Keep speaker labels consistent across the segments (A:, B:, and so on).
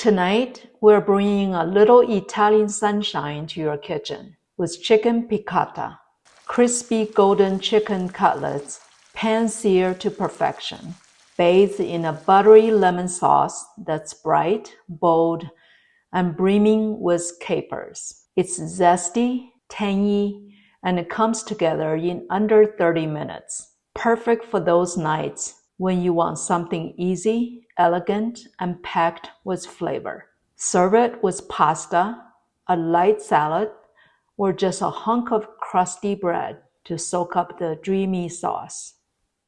A: Tonight, we're bringing a little Italian sunshine to your kitchen with chicken piccata, crispy golden chicken cutlets, pan-seared to perfection, bathed in a buttery lemon sauce that's bright, bold, and brimming with capers. It's zesty, tangy, and it comes together in under 30 minutes. Perfect for those nights when you want something easy, elegant, and packed with flavor. Serve it with pasta, a light salad, or just a hunk of crusty bread to soak up the dreamy sauce.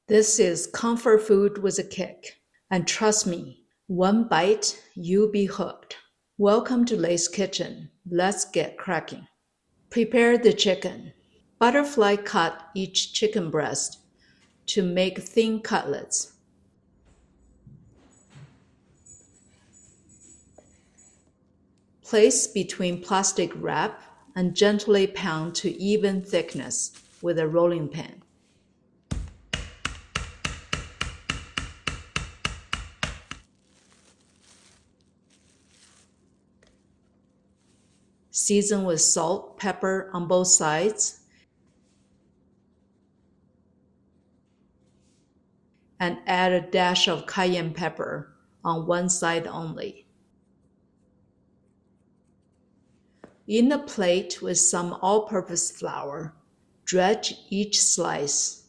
A: This is comfort food with a kick. And trust me, one bite, you'll be hooked. Welcome to Lay's Kitchen. Let's get cracking. Prepare the chicken. Butterfly cut each chicken breast to make thin cutlets. Place between plastic wrap and gently pound to even thickness with a rolling pin. Season with salt, pepper on both sides, and add a dash of cayenne pepper on one side only. In a plate with some all-purpose flour, dredge each slice.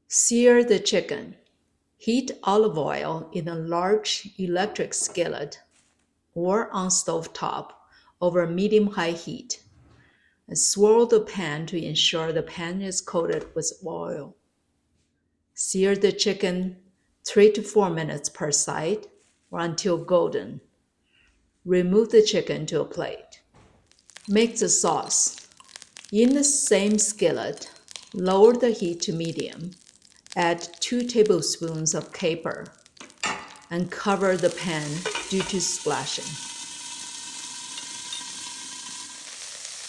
A: Sear the chicken. Heat olive oil in a large electric skillet or on stove top over medium-high heat. And swirl the pan to ensure the pan is coated with oil. Sear the chicken 3 to 4 minutes per side or until golden. Remove the chicken to a plate. Make the sauce. In the same skillet, lower the heat to medium. Add 2 tablespoons of caper and cover the pan due to splashing.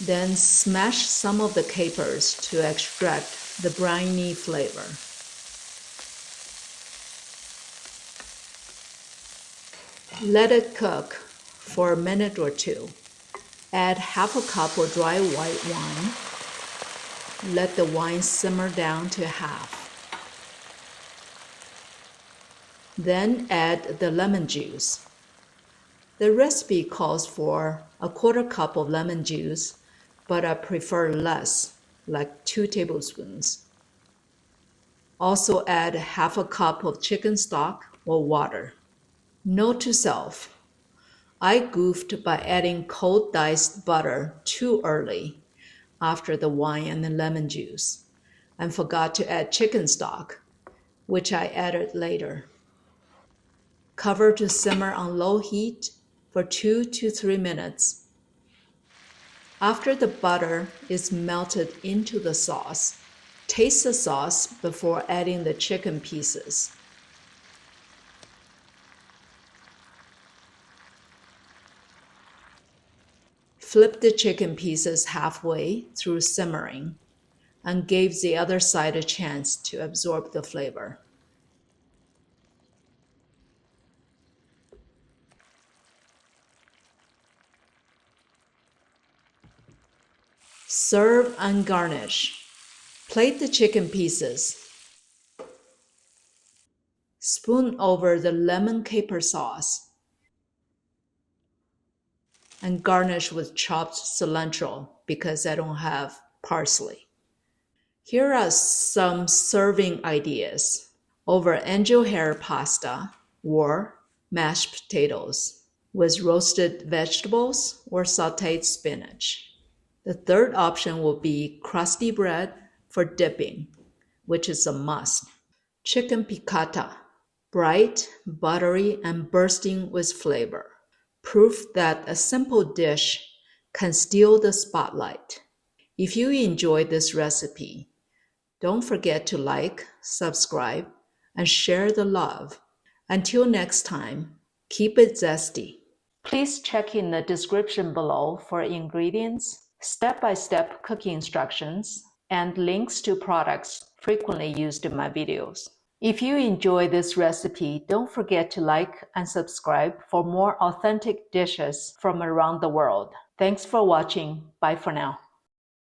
A: Then smash some of the capers to extract the briny flavor. Let it cook for a minute or two. Add half a cup of dry white wine. Let the wine simmer down to half. Then add the lemon juice. The recipe calls for a 1/4 cup of lemon juice, but I prefer less, like 2 tablespoons. Also add half a cup of chicken stock or water. Note to self, I goofed by adding cold diced butter too early after the wine and the lemon juice, and forgot to add chicken stock, which I added later. Cover to simmer on low heat for 2 to 3 minutes. After the butter is melted into the sauce, taste the sauce before adding the chicken pieces. Flip the chicken pieces halfway through simmering and give the other side a chance to absorb the flavor. Serve and garnish. Plate the chicken pieces. Spoon over the lemon caper sauce. And garnish with chopped cilantro because I don't have parsley. Here are some serving ideas. Over angel hair pasta or mashed potatoes with roasted vegetables or sauteed spinach. The third option will be crusty bread for dipping, which is a must. Chicken piccata, bright, buttery, and bursting with flavor. Proof that a simple dish can steal the spotlight. If you enjoyed this recipe, don't forget to like, subscribe, and share the love. Until next time, keep it zesty. Please check in the description below for ingredients, step-by-step cooking instructions, and links to products frequently used in my videos. If you enjoy this recipe, don't forget to like and subscribe for more authentic dishes from around the world. Thanks for watching. Bye for now.